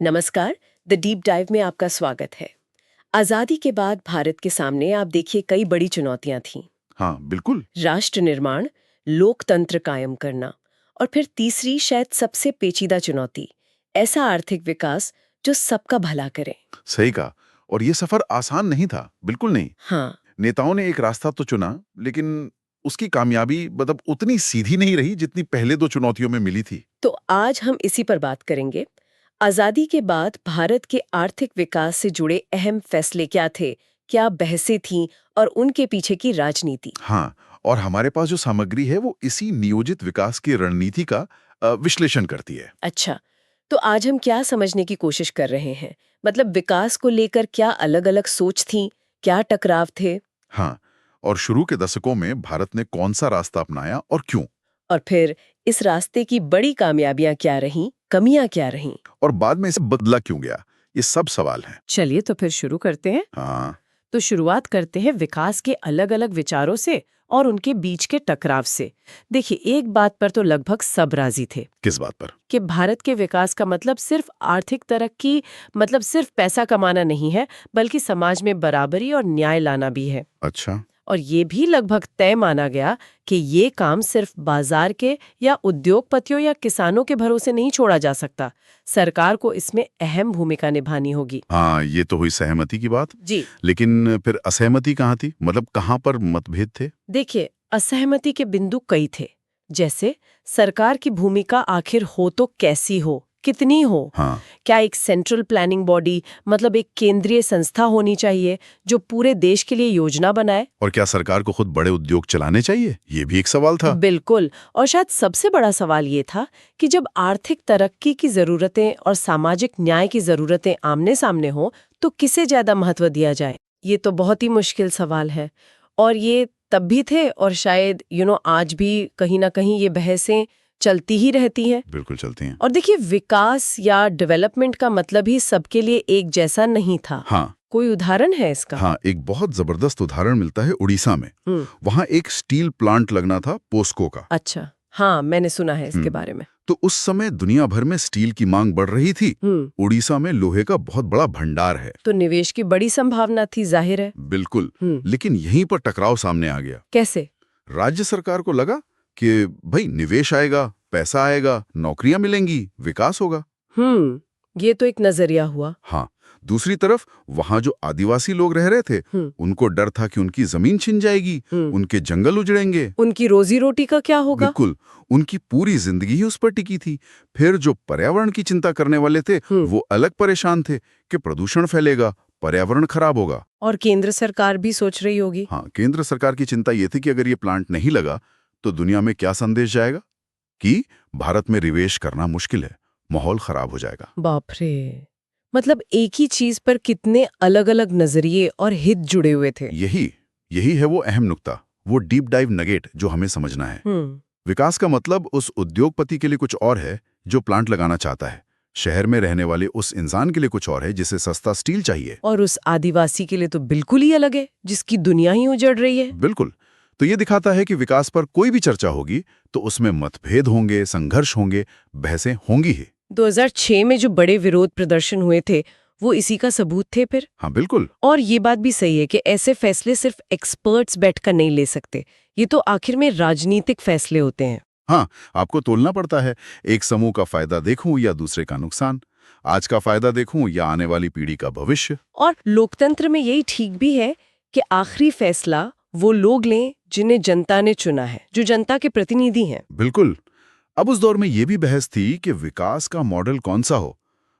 नमस्कार। The deep dive में आपका स्वागत है। आजादी के बाद भारत के सामने आप देखिए कई बड़ी चुनौतियां थीं। हाँ, बिल्कुल। राष्ट्र निर्माण, लोकतंत्र कायम करना और फिर तीसरी शायद सबसे पेचीदा चुनौती, ऐसा आर्थिक विकास जो सबका भला करे। सही कहा। और ये सफर आसान नहीं था, बिल्कुल नहीं। हाँ, नेताओं ने एक रास्ता तो चुना, लेकिन उसकी कामयाबी मतलब उतनी सीधी नहीं रही जितनी पहले दो चुनौतियों में मिली थी। तो आज हम इसी पर बात करेंगे। आजादी के बाद भारत के आर्थिक विकास से जुड़े अहम फैसले क्या थे, क्या बहसें थीं और उनके पीछे की राजनीति। हाँ, और हमारे पास जो सामग्री है वो इसी नियोजित विकास की रणनीति का विश्लेषण करती है। अच्छा, तो आज हम क्या समझने की कोशिश कर रहे हैं? मतलब विकास को लेकर क्या अलग-अलग सोच थी, क्या टकराव थे, हाँ, और शुरू के दशकों में भारत ने कौन सा रास्ता अपनाया और क्यों? और फिर इस रास्ते की बड़ी कामयाबियां क्या रहीं, कमियां क्या रहीं? और बाद में इसे बदला क्यों गया? ये सब सवाल हैं। चलिए तो फिर शुरू करते हैं। हाँ, तो शुरुआत करते हैं विकास के अलग-अलग विचारों से और उनके बीच के टकराव से। देखिए, एक बात पर तो लगभग सब राजी थे किस बात पर? कि भारत के विकास का मतलब सिर्फ आर्थिक तरक्की, मतलब सिर्फ पैसा कमाना नहीं है, बल्कि समाज में बराबरी और न्याय लाना भी है। अच्छा। और ये भी लगभग तय माना गया कि ये काम सिर्फ बाजार के या उद्योगपतियों या किसानों के भरोसे नहीं छोड़ा जा सकता। सरकार को इसमें अहम भूमिका निभानी होगी। हाँ, ये तो हुई सहमति की बात। जी, लेकिन फिर असहमति कहाँ थी? मतलब कहाँ पर मतभेद थे? देखिए, असहमति के बिंदु कई थे। जैसे सरकार की भूमिका आखिर हो तो कैसी हो, कितनी हो? हाँ, क्या एक सेंट्रल प्लानिंग बॉडी, मतलब एक केंद्रीय संस्था होनी चाहिए जो पूरे देश के लिए योजना बनाए? और क्या सरकार को खुद बड़े उद्योग चलाने चाहिए? ये भी एक सवाल था। बिल्कुल। और शायद सबसे बड़ा सवाल ये था कि जब आर्थिक तरक्की की जरूरतें और सामाजिक न्याय की जरूरतें आमने सामने हो, तो किसे ज्यादा महत्व दिया जाए? ये तो बहुत ही मुश्किल सवाल है। और ये तब भी थे और शायद आज भी कहीं ना कहीं ये बहसें चलती ही रहती हैं। बिल्कुल चलती हैं। और देखिए, विकास या डेवलपमेंट का मतलब ही सबके लिए एक जैसा नहीं था। हाँ, कोई उदाहरण है इसका? हाँ, एक बहुत जबरदस्त उदाहरण मिलता है उड़ीसा में। वहाँ एक स्टील प्लांट लगना था पोस्को का। अच्छा, हाँ, मैंने सुना है इसके बारे में। तो उस समय दुनिया भर में स्टील की मांग बढ़ रही थी। उड़ीसा में लोहे का बहुत बड़ा भंडार है। तो निवेश की बड़ी संभावना थी, जाहिर है। बिल्कुल। लेकिन यहीं पर टकराव सामने आ गया। कैसे? राज्य सरकार को लगा कि भाई निवेश आएगा, पैसा आएगा, नौकरियां मिलेंगी, विकास होगा। ये तो एक नजरिया हुआ। हाँ, दूसरी तरफ वहां जो आदिवासी लोग रह रहे थे, उनको डर था कि उनकी जमीन छिन जाएगी, उनके जंगल उजड़ेंगे। उनकी रोजी रोटी का क्या होगा? बिल्कुल, उनकी पूरी जिंदगी ही उस पर टिकी थी। फिर जो पर्यावरण की चिंता करने वाले थे, वो अलग परेशान थे कि प्रदूषण फैलेगा, पर्यावरण खराब होगा। और केंद्र सरकार भी सोच रही होगी। हाँ, केंद्र सरकार की चिंता ये थी कि अगर ये प्लांट नहीं लगा तो दुनिया में क्या संदेश जाएगा कि भारत में निवेश करना मुश्किल है, माहौल खराब हो जाएगा। बाप रे! मतलब एक ही चीज पर कितने अलग-अलग नजरिए और हित जुड़े हुए थे। यही यही है वो अहम नुक्ता, वो डीप डाइव नगेट जो हमें समझना है। विकास का मतलब उस उद्योगपति के लिए कुछ और है जो प्लांट लगाना चाहता है। शहर में रहने वाले उस इंसान के लिए कुछ और है जिसे सस्ता स्टील चाहिए। और उस आदिवासी के लिए तो बिल्कुल ही अलग है, जिसकी दुनिया ही उजड़ रही है। बिल्कुल। तो ये दिखाता है कि विकास पर कोई भी चर्चा होगी तो उसमें मतभेद होंगे, संघर्ष होंगे, बहसें होंगी ही। 2006 में जो बड़े विरोध प्रदर्शन हुए थे, वो इसी का सबूत थे फिर। हाँ, बिल्कुल। और ये बात भी सही है कि ऐसे फैसले सिर्फ एक्सपर्ट्स बैठकर नहीं ले सकते। ये तो आखिर में राजनीतिक फैसले होते हैं। हाँ, आपको तोलना पड़ता है, एक समूह का फायदा देखूं या दूसरे का नुकसान, आज का फायदा देखूं या आने वाली पीढ़ी का भविष्य। और लोकतंत्र में यही ठीक भी है कि आखिरी फैसला वो लोग लें जिन्हें जनता ने चुना है, जो जनता के प्रतिनिधि हैं। बिल्कुल। अब उस दौर में ये भी बहस थी कि विकास का मॉडल कौन सा हो,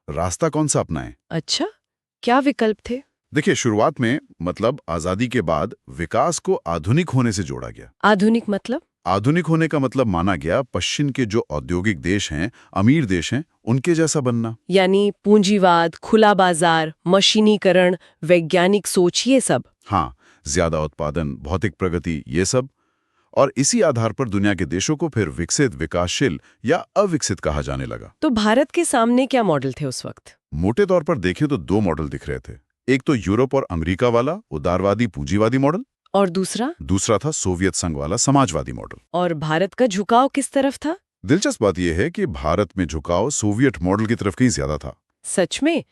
रास्ता कौन सा अपनाएं। अच्छा, क्या विकल्प थे? देखिए, शुरुआत में मतलब आजादी के बाद विकास को आधुनिक होने से जोड़ा गया। आधुनिक मतलब? आधुनिक होने का मतलब माना गया पश्चिम के जो औद्योगिक देश हैं, अमीर देश हैं, उनके जैसा बनना। यानी पूंजीवाद, खुला बाजार, मशीनीकरण, वैज्ञानिक सोच, ये सब। हाँ, ज्यादा उत्पादन, भौतिक प्रगति, ये सब। और इसी आधार पर दुनिया के देशों को फिर विकसित, विकासशील या अविकसित कहा जाने लगा। तो भारत के सामने क्या मॉडल थे उस वक्त? मोटे तौर पर देखें तो दो मॉडल दिख रहे थे। एक तो यूरोप और अमेरिका वाला उदारवादी पूंजीवादी मॉडल, और दूसरा? दूसरा था सोवियत संघ वाला समाजवादी मॉडल। और भारत का झुकाव किस तरफ था? दिलचस्प बात यह है कि भारत में झुकाव सोवियत मॉडल की तरफ कहीं ज्यादा था। सच में?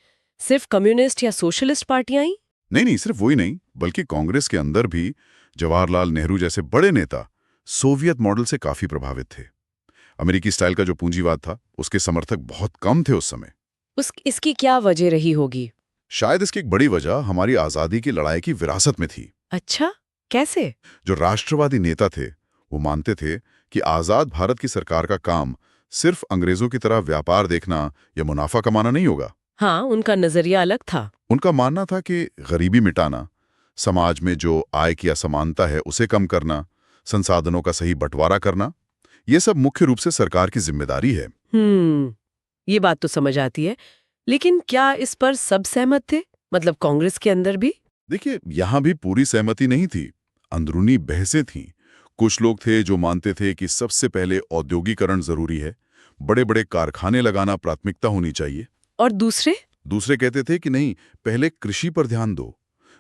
सिर्फ कम्युनिस्ट या सोशलिस्ट पार्टियां ही? नहीं, सिर्फ वही नहीं, बल्कि कांग्रेस के अंदर भी जवाहरलाल नेहरू जैसे बड़े नेता सोवियत मॉडल से काफी प्रभावित थे। अमेरिकी स्टाइल का जो पूंजीवाद था, उसके समर्थक बहुत कम थे उस समय। इसकी क्या वजह रही होगी? शायद इसकी एक बड़ी वजह हमारी आजादी की लड़ाई की विरासत में थी। अच्छा, कैसे? जो राष्ट्रवादी नेता थे, वो मानते थे कि आजाद भारत की सरकार का काम सिर्फ अंग्रेजों की तरह व्यापार देखना या मुनाफा कमाना नहीं होगा। हाँ, उनका नजरिया अलग था। उनका मानना था कि गरीबी मिटाना, समाज में जो आय की असमानता है उसे कम करना, संसाधनों का सही बंटवारा करना, ये सब मुख्य रूप से सरकार की जिम्मेदारी है। ये बात तो समझ आती है, लेकिन क्या इस पर सब सहमत थे? मतलब कांग्रेस के अंदर भी? देखिए, यहां भी पूरी सहमति नहीं थी। अंदरूनी बहसें थीं। कुछ लोग थे जो मानते थे कि सबसे पहले औद्योगिकरण जरूरी है, बड़े बड़े कारखाने लगाना प्राथमिकता होनी चाहिए। और दूसरे? दूसरे कहते थे कि नहीं, पहले कृषि पर ध्यान दो,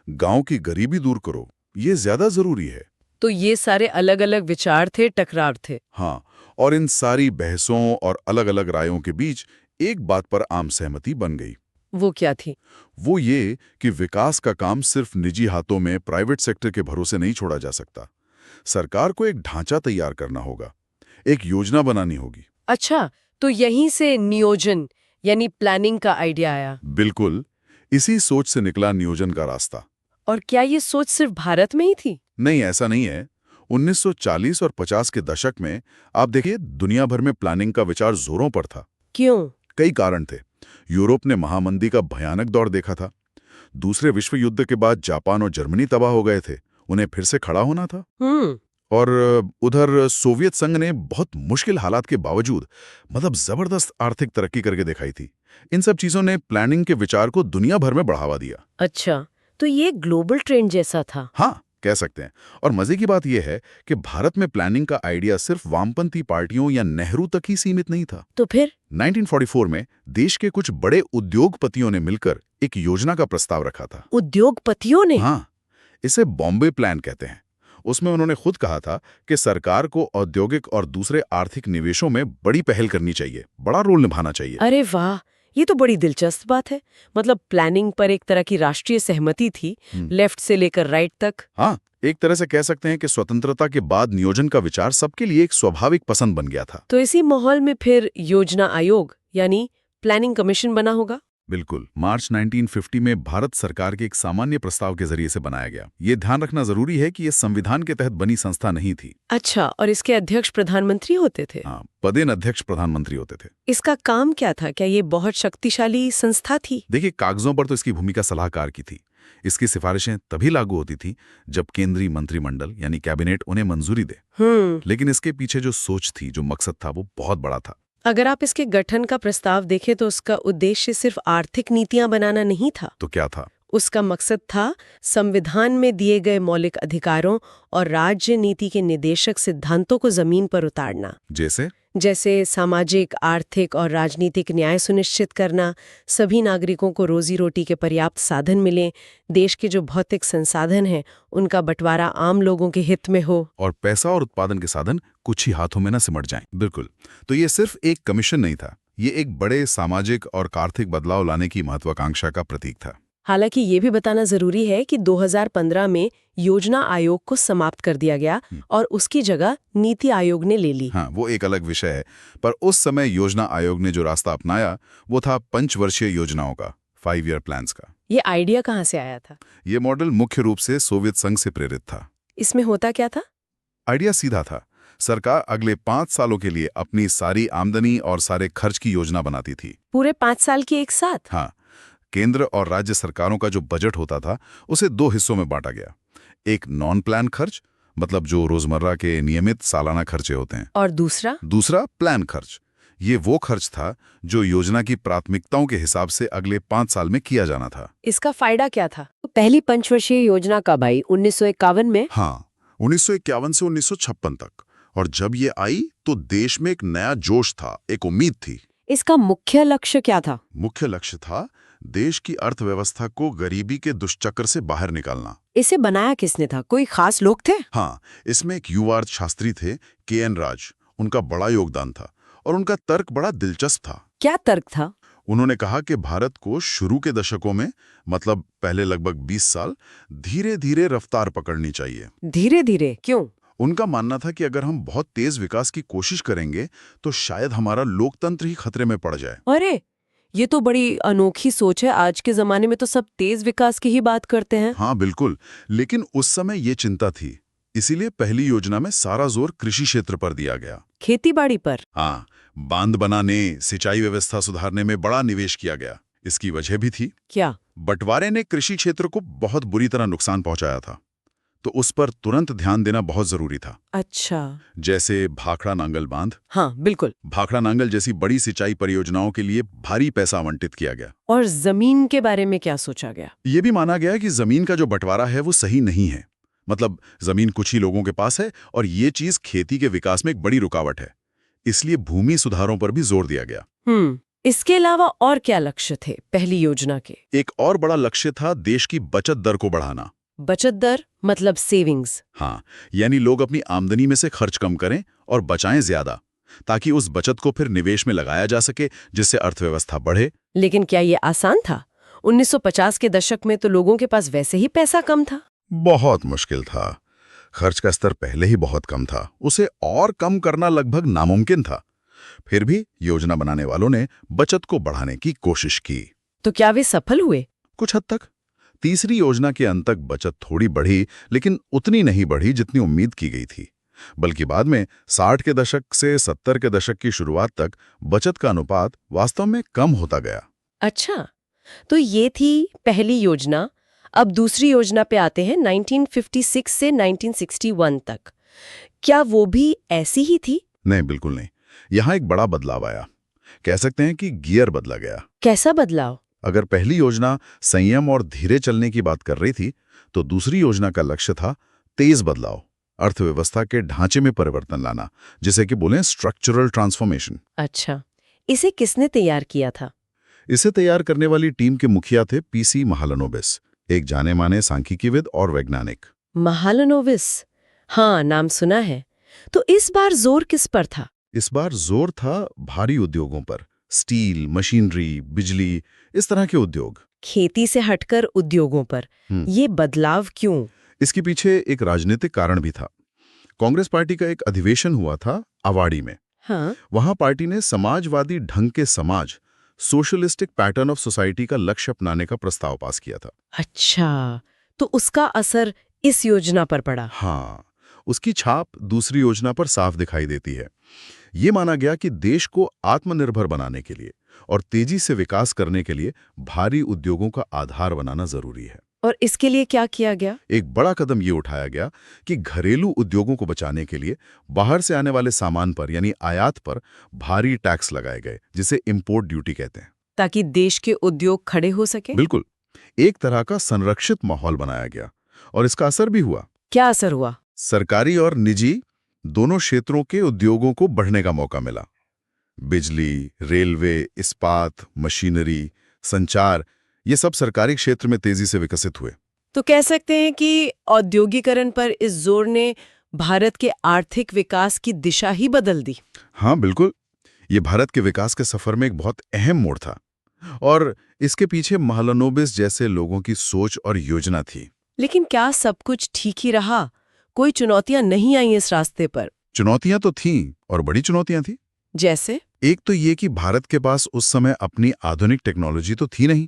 गांव की गरीबी दूर करो, ये ज्यादा जरूरी है। तो ये सारे अलग अलग विचार थे, टकराव थे। हाँ, और इन सारी बहसों और अलग अलग रायों के बीच एक बात पर आम सहमति बन गई। वो क्या थी? वो ये कि विकास का काम सिर्फ निजी हाथों में प्राइवेट सेक्टर के भरोसे नहीं छोड़ा जा सकता। सरकार को एक ढांचा तैयार करना होगा, एक योजना बनानी होगी। अच्छा, तो यहीं से नियोजन यानी प्लानिंग का आइडिया आया। बिल्कुल, इसी सोच से निकला नियोजन का रास्ता। और क्या ये सोच सिर्फ भारत में ही थी? नहीं, ऐसा नहीं है। 1940 और 50 के दशक में आप देखिए, दुनिया भर में प्लानिंग का विचार जोरों पर था। क्यों? कई कारण थे। यूरोप ने महामंदी का भयानक दौर देखा था। दूसरे विश्व युद्ध के बाद जापान और जर्मनी तबाह हो गए थे, उन्हें फिर से खड़ा होना था। और उधर सोवियत संघ ने बहुत मुश्किल हालात के बावजूद मतलब जबरदस्त आर्थिक तरक्की करके दिखाई थी। इन सब चीजों ने प्लानिंग के विचार को दुनिया भर में बढ़ावा दिया। अच्छा, तो ये ग्लोबल ट्रेंड जैसा था। हाँ, कह सकते हैं। और मजे की बात यह है कि भारत में प्लानिंग का आइडिया सिर्फ वामपंथी पार्टियों या नेहरू तक ही सीमित नहीं था। तो फिर 1944 में देश के कुछ बड़े उद्योगपतियों ने मिलकर एक योजना का प्रस्ताव रखा था। उद्योगपतियों ने? हाँ, इसे बॉम्बे प्लान कहते हैं। उसमें उन्होंने खुद कहा था कि सरकार को औद्योगिक और दूसरे आर्थिक निवेशों में बड़ी पहल करनी चाहिए, बड़ा रोल निभाना चाहिए। अरे वाह, ये तो बड़ी दिलचस्प बात है। मतलब प्लानिंग पर एक तरह की राष्ट्रीय सहमति थी, लेफ्ट से लेकर राइट तक। हाँ, एक तरह से कह सकते हैं कि स्वतंत्रता के बाद नियोजन का विचार सबके लिए एक स्वाभाविक पसंद बन गया था। तो इसी माहौल में फिर योजना आयोग यानी प्लानिंग कमीशन बना होगा? बिल्कुल, मार्च 1950 में भारत सरकार के एक सामान्य प्रस्ताव के जरिए से बनाया गया। ये ध्यान रखना जरूरी है कि ये संविधान के तहत बनी संस्था नहीं थी। अच्छा, और इसके अध्यक्ष प्रधानमंत्री होते थे? हाँ, पदेन अध्यक्ष प्रधानमंत्री होते थे। इसका काम क्या था? क्या ये बहुत शक्तिशाली संस्था थी? देखिए, कागजों पर तो इसकी भूमिका सलाहकार की थी। इसकी सिफारिशें तभी लागू होती थी जब केंद्रीय मंत्रिमंडल यानी कैबिनेट उन्हें मंजूरी दे। लेकिन इसके पीछे जो सोच थी, जो मकसद था, वो बहुत बड़ा था। अगर आप इसके गठन का प्रस्ताव देखें तो उसका उद्देश्य सिर्फ आर्थिक नीतियां बनाना नहीं था। तो क्या था? उसका मकसद था संविधान में दिए गए मौलिक अधिकारों और राज्य नीति के निदेशक सिद्धांतों को जमीन पर उतारना। जैसे सामाजिक, आर्थिक और राजनीतिक न्याय सुनिश्चित करना, सभी नागरिकों को रोजी रोटी के पर्याप्त साधन मिलें, देश के जो भौतिक संसाधन हैं उनका बंटवारा आम लोगों के हित में हो, और पैसा और उत्पादन के साधन कुछ ही हाथों में न सिमट जाएं। बिल्कुल। तो ये सिर्फ एक कमीशन नहीं था, ये एक बड़े सामाजिक और आर्थिक बदलाव लाने की महत्वाकांक्षा का प्रतीक था। हालांकि ये भी बताना जरूरी है कि 2015 में योजना आयोग को समाप्त कर दिया गया और उसकी जगह नीति आयोग ने ले ली। हाँ, वो एक अलग विषय है। पर उस समय योजना आयोग ने जो रास्ता अपनाया वो था पंचवर्षीय योजनाओं का, 5 ईयर प्लान्स का। ये आइडिया कहाँ से आया था? ये मॉडल मुख्य रूप से सोवियत संघ से प्रेरित था। इसमें होता क्या था? आइडिया सीधा था। सरकार अगले 5 सालों के लिए अपनी सारी आमदनी और सारे खर्च की योजना बनाती थी। पूरे 5 साल की एक साथ? हाँ, केंद्र और राज्य सरकारों का जो बजट होता था उसे 2 हिस्सों में बांटा गया। एक नॉन प्लान खर्च, मतलब जो रोजमर्रा के नियमित सालाना खर्चे होते हैं, और दूसरा प्लान खर्च। ये वो खर्च था जो योजना की प्राथमिकताओं के हिसाब से अगले 5 साल में किया जाना था। इसका फायदा क्या था? पहली पंचवर्षीय योजना कब आई? 1951 में? हाँ, 1951 से 1956 तक। और जब ये आई तो देश में एक नया जोश था, एक उम्मीद थी। इसका मुख्य लक्ष्य क्या था? मुख्य लक्ष्य था देश की अर्थव्यवस्था को गरीबी के दुष्चक्र से बाहर निकालना। इसे बनाया किसने था? कोई खास लोग थे? हाँ, इसमें एक युवा अर्थशास्त्री थे, के.एन. राज। उनका बड़ा योगदान था और उनका तर्क बड़ा दिलचस्प था। क्या तर्क था? उन्होंने कहा कि भारत को शुरू के दशकों में, मतलब पहले लगभग 20 साल, धीरे धीरे रफ्तार पकड़नी चाहिए। धीरे धीरे क्यों? उनका मानना था कि अगर हम बहुत तेज विकास की कोशिश करेंगे तो शायद हमारा लोकतंत्र ही खतरे में पड़ जाए। अरे, ये तो बड़ी अनोखी सोच है। आज के जमाने में तो सब तेज विकास की ही बात करते हैं। हाँ बिल्कुल, लेकिन उस समय ये चिंता थी। इसीलिए पहली योजना में सारा जोर कृषि क्षेत्र पर दिया गया। खेतीबाड़ी पर? हाँ, बांध बनाने, सिंचाई व्यवस्था सुधारने में बड़ा निवेश किया गया। इसकी वजह भी थी। क्या? बंटवारे ने कृषि क्षेत्र को बहुत बुरी तरह नुकसान पहुंचाया था, तो उस पर तुरंत ध्यान देना बहुत जरूरी था। अच्छा। जैसे भाखड़ा नांगल बांध। हाँ बिल्कुल। भाखड़ा नांगल जैसी बड़ी सिंचाई परियोजनाओं के लिए भारी पैसा आवंटित किया गया। और जमीन के बारे में क्या सोचा गया? ये भी माना गया कि जमीन का जो बंटवारा है वो सही नहीं है। मतलब जमीन कुछ ही लोगों के पास है और ये चीज खेती के विकास में एक बड़ी रुकावट है। इसलिए भूमि सुधारों पर भी जोर दिया गया। इसके अलावा और क्या लक्ष्य थे पहली योजना के? एक और बड़ा लक्ष्य था देश की बचत दर को बढ़ाना। बचत दर मतलब सेविंग्स? हाँ, यानी लोग अपनी आमदनी में से खर्च कम करें और बचाएं ज्यादा, ताकि उस बचत को फिर निवेश में लगाया जा सके, जिससे अर्थव्यवस्था बढ़े। लेकिन क्या ये आसान था? 1950 के दशक में तो लोगों के पास वैसे ही पैसा कम था। बहुत मुश्किल था। खर्च का स्तर पहले ही बहुत कम था, उसे और कम करना लगभग नामुमकिन था। फिर भी योजना बनाने वालों ने बचत को बढ़ाने की कोशिश की। तो क्या वे सफल हुए? कुछ हद तक। तीसरी योजना के अंत तक बचत थोड़ी बढ़ी, लेकिन उतनी नहीं बढ़ी जितनी उम्मीद की गई थी। बल्कि बाद में 60 के दशक से 70 के दशक की शुरुआत तक बचत का अनुपात वास्तव में कम होता गया। अच्छा, तो ये थी पहली योजना। अब दूसरी योजना पे आते हैं, 1956 से 1961 तक। क्या वो भी ऐसी ही थी? नहीं, बिल्कुल नहीं। यहाँ एक बड़ा बदलाव आया। कह सकते हैं कि गियर बदला गया। कैसा बदलाव? अगर पहली योजना संयम और धीरे चलने की बात कर रही थी, तो दूसरी योजना का लक्ष्य था तेज बदलाव, अर्थव्यवस्था के ढांचे में परिवर्तन लाना, जिसे कि बोलें स्ट्रक्चरल ट्रांसफॉर्मेशन। अच्छा, इसे किसने तैयार किया था? इसे तैयार करने वाली टीम के मुखिया थे पीसी महालनोबिस, एक जाने माने सांख्यिकीविद और वैज्ञानिक। महालनोबिस, हाँ नाम सुना है। तो इस बार जोर किस पर था? इस बार जोर था भारी उद्योगों पर, स्टील, मशीनरी, बिजली, इस तरह के उद्योग। खेती से हटकर उद्योगों पर। ये बदलाव क्यों? इसके पीछे एक राजनीतिक कारण भी था। कांग्रेस पार्टी का एक अधिवेशन हुआ था अवाड़ी में। हाँ। वहां पार्टी ने समाजवादी ढंग के समाज, सोशलिस्टिक पैटर्न ऑफ सोसाइटी का लक्ष्य अपनाने का प्रस्ताव पास किया था। अच्छा, तो उसका असर इस योजना पर पड़ा? हाँ, उसकी छाप दूसरी योजना पर साफ दिखाई देती है। ये माना गया कि देश को आत्मनिर्भर बनाने के लिए और तेजी से विकास करने के लिए भारी उद्योगों का आधार बनाना जरूरी है। और इसके लिए क्या किया गया? एक बड़ा कदम ये उठाया गया कि घरेलू उद्योगों को बचाने के लिए बाहर से आने वाले सामान पर, यानी आयात पर, भारी टैक्स लगाए गए, जिसे इंपोर्ट ड्यूटी कहते हैं। ताकि देश के उद्योग खड़े हो सके? बिल्कुल, एक तरह का संरक्षित माहौल बनाया गया और इसका असर भी हुआ। क्या असर हुआ? सरकारी और निजी दोनों क्षेत्रों के उद्योगों को बढ़ने का मौका मिला। बिजली, रेलवे, इस्पात, मशीनरी, संचार, ये सब सरकारी क्षेत्र में तेजी से विकसित हुए। तो कह सकते हैं कि औद्योगिकरण पर इस जोर ने भारत के आर्थिक विकास की दिशा ही बदल दी। हाँ बिल्कुल, ये भारत के विकास के सफर में एक बहुत अहम मोड़ था और इसके पीछे महालनोबिस जैसे लोगों की सोच और योजना थी। लेकिन क्या सब कुछ ठीक ही रहा? कोई चुनौतियां नहीं आई इस रास्ते पर? चुनौतियां तो थीं और बड़ी चुनौतियां थी। जैसे? एक तो ये कि भारत के पास उस समय अपनी आधुनिक टेक्नोलॉजी तो थी नहीं,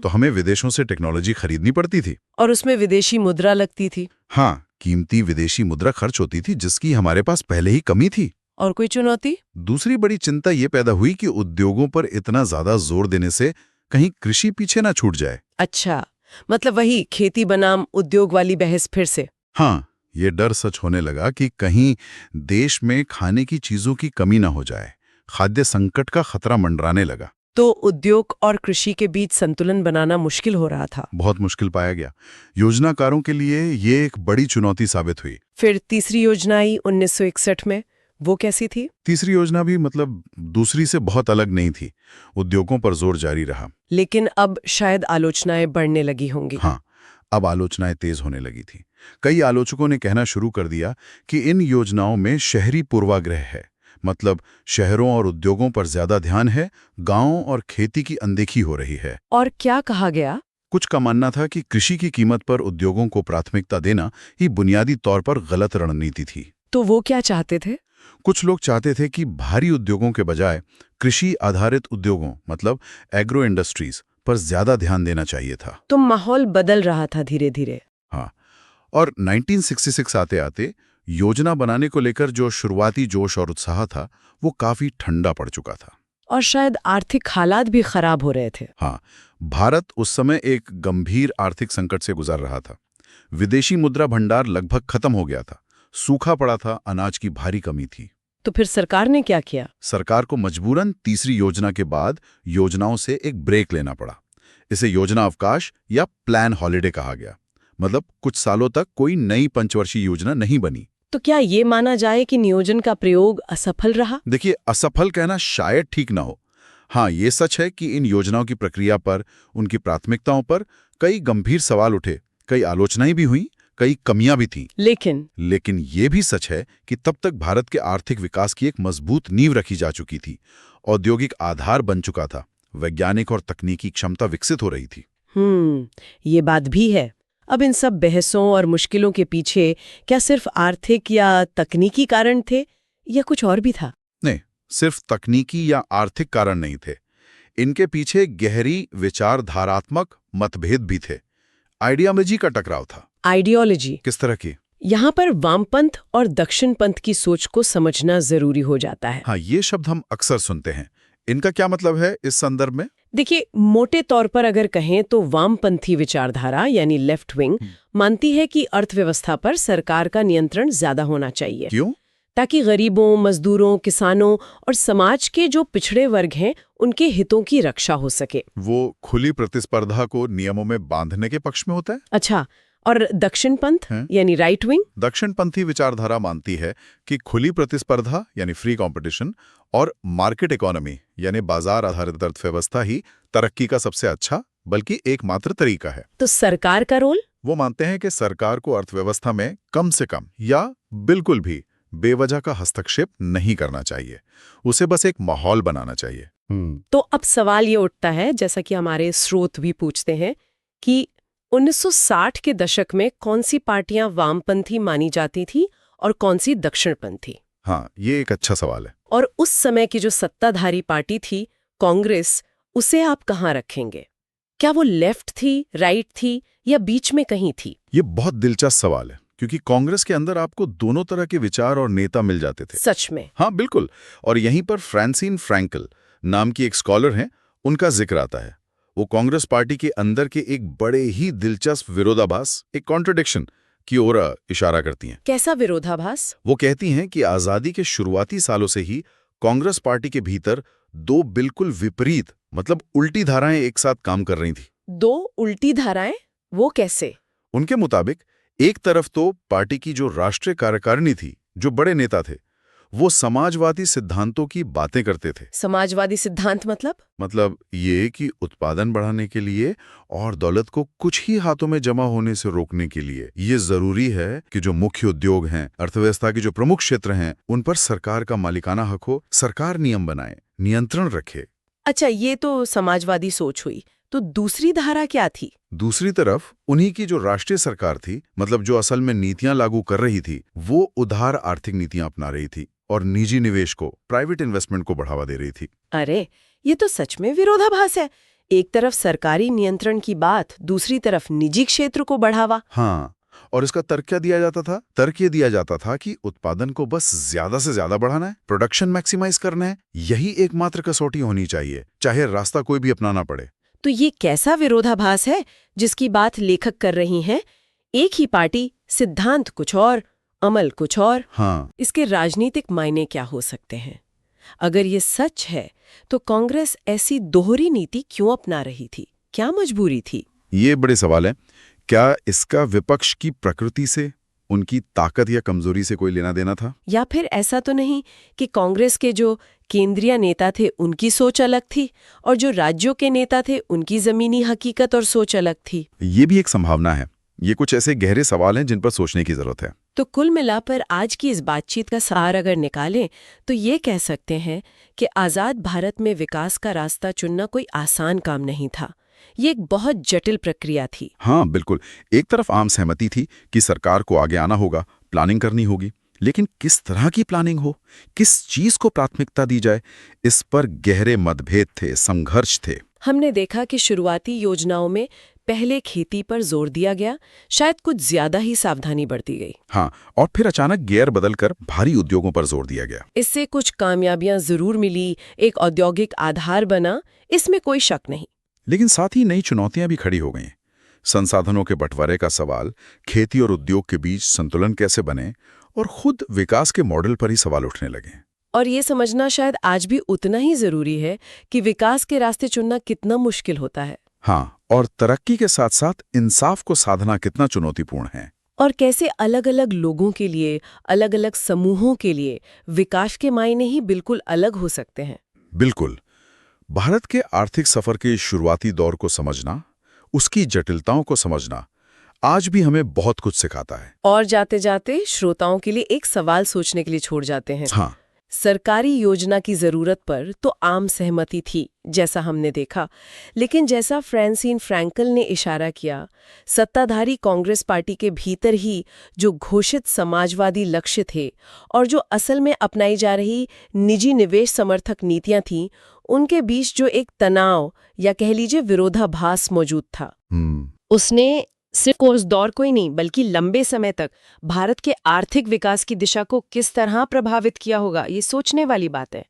तो हमें विदेशों से टेक्नोलॉजी खरीदनी पड़ती थी। और उसमें विदेशी मुद्रा लगती थी। हाँ, कीमती विदेशी मुद्रा खर्च होती थी, जिसकी हमारे पास पहले ही कमी थी। और कोई चुनौती? दूसरी बड़ी चिंता ये पैदा हुई कि उद्योगों पर इतना ज्यादा जोर देने से कहीं कृषि पीछे ना छूट जाए। अच्छा, मतलब वही खेती बनाम उद्योग वाली बहस फिर से। हाँ, ये डर सच होने लगा कि कहीं देश में खाने की चीजों की कमी ना हो जाए। खाद्य संकट का खतरा मंडराने लगा। तो उद्योग और कृषि के बीच संतुलन बनाना मुश्किल हो रहा था। बहुत मुश्किल पाया गया। योजनाकारों के लिए ये एक बड़ी चुनौती साबित हुई। फिर तीसरी योजना आई 1961 में। वो कैसी थी? तीसरी योजना भी मतलब दूसरी से बहुत अलग नहीं थी। उद्योगों पर जोर जारी रहा। लेकिन अब शायद आलोचनाएं बढ़ने लगी होंगी। हाँ, अब आलोचनाएं तेज होने लगी थी। कई आलोचकों ने कहना शुरू कर दिया कि इन योजनाओं में शहरी पूर्वाग्रह है, मतलब शहरों और उद्योगों पर ज्यादा ध्यान है, गांवों और खेती की अनदेखी हो रही है। और क्या कहा गया? कुछ का मानना था कि कृषि की कीमत पर उद्योगों को प्राथमिकता देना ही बुनियादी तौर पर गलत रणनीति थी। तो वो क्या चाहते थे? कुछ लोग चाहते थे कि भारी उद्योगों के बजाय कृषि आधारित उद्योगों मतलब एग्रो इंडस्ट्रीज पर ज्यादा ध्यान देना चाहिए था। तो माहौल बदल रहा था धीरे धीरे। हाँ, और 1966 आते आते योजना बनाने को लेकर जो शुरुआती जोश और उत्साह था वो काफी ठंडा पड़ चुका था। और शायद आर्थिक हालात भी खराब हो रहे थे। हाँ, भारत उस समय एक गंभीर आर्थिक संकट से गुजर रहा था। विदेशी मुद्रा भंडार लगभग खत्म हो गया था, सूखा पड़ा था, अनाज की भारी कमी थी। तो फिर सरकार ने क्या किया? सरकार को मजबूरन तीसरी योजना के बाद योजनाओं से एक ब्रेक लेना पड़ा। इसे योजना अवकाश या प्लान हॉलिडे कहा गया। मतलब कुछ सालों तक कोई नई पंचवर्षीय योजना नहीं बनी। तो क्या ये माना जाए कि नियोजन का प्रयोग असफल रहा? देखिए, असफल कहना शायद ठीक ना हो। हाँ, ये सच है कि इन योजनाओं की प्रक्रिया पर, उनकी प्राथमिकताओं पर कई गंभीर सवाल उठे, कई आलोचनाएं भी हुई, कई कमियां भी थीं। लेकिन ये भी सच है कि तब तक भारत के आर्थिक विकास की एक मजबूत नींव रखी जा चुकी थी, औद्योगिक आधार बन चुका था, वैज्ञानिक और तकनीकी क्षमता विकसित हो रही थी। ये बात भी है। अब इन सब बहसों और मुश्किलों के पीछे क्या सिर्फ आर्थिक या तकनीकी कारण थे या कुछ और भी था? नहीं, सिर्फ तकनीकी या आर्थिक कारण नहीं थे। इनके पीछे गहरी विचारधारात्मक मतभेद भी थे। आइडियोलॉजी का टकराव था। आइडियोलॉजी किस तरह की? यहाँ पर वामपंथ और दक्षिणपंथ की सोच को समझना जरूरी हो जाता है। हाँ, ये शब्द हम अक्सर सुनते हैं। इनका क्या मतलब है इस संदर्भ में? देखिए, मोटे तौर पर अगर कहें तो वामपंथी विचारधारा यानी लेफ्ट विंग मानती है कि अर्थव्यवस्था पर सरकार का नियंत्रण ज्यादा होना चाहिए। क्यों? ताकि गरीबों, मजदूरों, किसानों और समाज के जो पिछड़े वर्ग हैं उनके हितों की रक्षा हो सके। वो खुली प्रतिस्पर्धा को नियमों में बांधने के पक्ष में होता है। अच्छा, और दक्षिणपंथ यानी राइट विंग? दक्षिणपंथी विचारधारा मानती है कि खुली प्रतिस्पर्धा यानी फ्री कंपटीशन और मार्केट इकोनॉमी यानी बाजार आधारित अर्थव्यवस्था ही तरक्की का सबसे अच्छा बल्कि एकमात्र तरीका है। तो सरकार का रोल? वो मानते हैं कि सरकार को अर्थव्यवस्था में कम से कम या बिल्कुल भी बेवजह का हस्तक्षेप नहीं करना चाहिए। उसे बस एक माहौल बनाना चाहिए। तो अब सवाल ये उठता है, जैसा कि हमारे स्रोत भी पूछते हैं, कि 1960 के दशक में कौन सी पार्टियां वामपंथी मानी जाती थी और कौन सी दक्षिणपंथी? हाँ, ये एक अच्छा सवाल है। और उस समय की जो सत्ताधारी पार्टी थी कांग्रेस, उसे आप कहाँ रखेंगे? क्या वो लेफ्ट थी, राइट थी या बीच में कहीं थी? ये बहुत दिलचस्प सवाल है क्योंकि कांग्रेस के अंदर आपको दोनों तरह के विचार और नेता मिल जाते थे। सच में? हाँ, बिल्कुल। और यहीं पर फ्रांसिन फ्रैंकल नाम की एक स्कॉलर हैं, उनका जिक्र आता है। वो कांग्रेस पार्टी के अंदर के एक बड़े ही दिलचस्प विरोधाभास, एक कॉन्ट्रडिक्शन की ओर इशारा करती हैं। कैसा विरोधाभास? वो कहती हैं कि आजादी के शुरुआती सालों से ही कांग्रेस पार्टी के भीतर दो बिल्कुल विपरीत मतलब उल्टी धाराएं एक साथ काम कर रही थी। दो उल्टी धाराएं? वो कैसे? उनके मुताबिक एक तरफ तो पार्टी की जो राष्ट्रीय कार्यकारिणी थी, जो बड़े नेता थे, वो समाजवादी सिद्धांतों की बातें करते थे। समाजवादी सिद्धांत मतलब ये कि उत्पादन बढ़ाने के लिए और दौलत को कुछ ही हाथों में जमा होने से रोकने के लिए ये जरूरी है कि जो मुख्य उद्योग हैं, अर्थव्यवस्था के जो प्रमुख क्षेत्र हैं, उन पर सरकार का मालिकाना हक हो, सरकार नियम बनाए, नियंत्रण रखे। अच्छा, ये तो समाजवादी सोच हुई। तो दूसरी धारा क्या थी? दूसरी तरफ उन्हीं की जो राष्ट्रीय सरकार थी, मतलब जो असल में नीतियां लागू कर रही थी, वो उदार आर्थिक नीतियां अपना रही थी और निजी निवेश को, प्राइवेट इन्वेस्टमेंट को बढ़ावा दे रही थी। अरे, ये तो सच में विरोधाभास है। एक तरफ सरकारी नियंत्रण की बात, दूसरी तरफ निजी क्षेत्र को बढ़ावा। हाँ, और इसका तर्क क्या दिया जाता था? तर्क ये दिया जाता था कि उत्पादन को बस ज्यादा से ज्यादा बढ़ाना है, प्रोडक्शन मैक्सिमाइज करना है, यही एकमात्र कसौटी होनी चाहिए, चाहे रास्ता कोई भी अपनाना पड़े। तो ये कैसा विरोधाभास है जिसकी बात लेखक कर रही हैं? एक ही पार्टी, सिद्धांत कुछ और, अमल कुछ और। हाँ, इसके राजनीतिक मायने क्या हो सकते हैं? अगर ये सच है तो कांग्रेस ऐसी दोहरी नीति क्यों अपना रही थी? क्या मजबूरी थी? ये बड़े सवाल है। क्या इसका विपक्ष की प्रकृति से, उनकी ताकत या कमजोरी से कोई लेना देना था? या फिर ऐसा तो नहीं कि कांग्रेस के जो केंद्रीय नेता थे उनकी सोच अलग थी और जो राज्यों के नेता थे उनकी जमीनी हकीकत और सोच अलग थी? ये भी एक संभावना है। ये कुछ ऐसे गहरे सवाल हैं जिन पर सोचने की जरूरत है। तो कुल मिलाकर आज की इस बातचीत का सार अगर निकालें तो ये कह सकते हैं कि आज़ाद भारत में विकास का रास्ता चुनना कोई आसान काम नहीं था। ये एक बहुत जटिल प्रक्रिया थी। हाँ बिल्कुल। एक तरफ आम सहमति थी कि सरकार को आगे आना होगा, प्लानिंग करनी होगी, लेकिन किस तरह की प्लानिंग हो, किस चीज को प्राथमिकता दी जाए, इस पर गहरे मतभेद थे, संघर्ष थे। हमने देखा कि शुरुआती योजनाओं में पहले खेती पर जोर दिया गया, शायद कुछ ज्यादा ही सावधानी बरती गई। हाँ, और फिर अचानक गियर बदलकर भारी उद्योगों पर जोर दिया गया। इससे कुछ कामयाबियां जरूर मिली, एक औद्योगिक आधार बना, इसमें कोई शक नहीं। लेकिन साथ ही नई चुनौतियां भी खड़ी हो गईं। संसाधनों के बंटवारे का सवाल, खेती और उद्योग के बीच संतुलन कैसे बने, और खुद विकास के मॉडल पर ही सवाल उठने लगे। और ये समझना शायद आज भी उतना ही जरूरी है कि विकास के रास्ते चुनना कितना मुश्किल होता है। हाँ, और तरक्की के साथ साथ इंसाफ को साधना कितना चुनौतीपूर्ण है। और कैसे अलग-अलग लोगों के लिए, अलग-अलग समूहों के लिए विकास के मायने ही बिल्कुल अलग हो सकते हैं। बिल्कुल। भारत के आर्थिक सफर के शुरुआती दौर को समझना, उसकी जटिलताओं को समझना, आज भी हमें बहुत कुछ सिखाता है। और जाते जाते श्रोताओं के लिए एक सवाल सोचने के लिए छोड़ जाते हैं। हाँ, सरकारी योजना की जरूरत पर तो आम सहमति थी, जैसा हमने देखा, लेकिन जैसा फ्रांसिन फ्रैंकल ने इशारा किया, सत्ताधारी कांग्रेस पार्टी के भीतर ही जो घोषित समाजवादी लक्ष्य थे और जो असल में अपनाई जा रही निजी निवेश समर्थक नीतियां थीं, उनके बीच जो एक तनाव या कह लीजिए विरोधाभास मौजूद था, उसने सिर्फ उस दौर को ही नहीं बल्कि लंबे समय तक भारत के आर्थिक विकास की दिशा को किस तरह प्रभावित किया होगा, ये सोचने वाली बात है।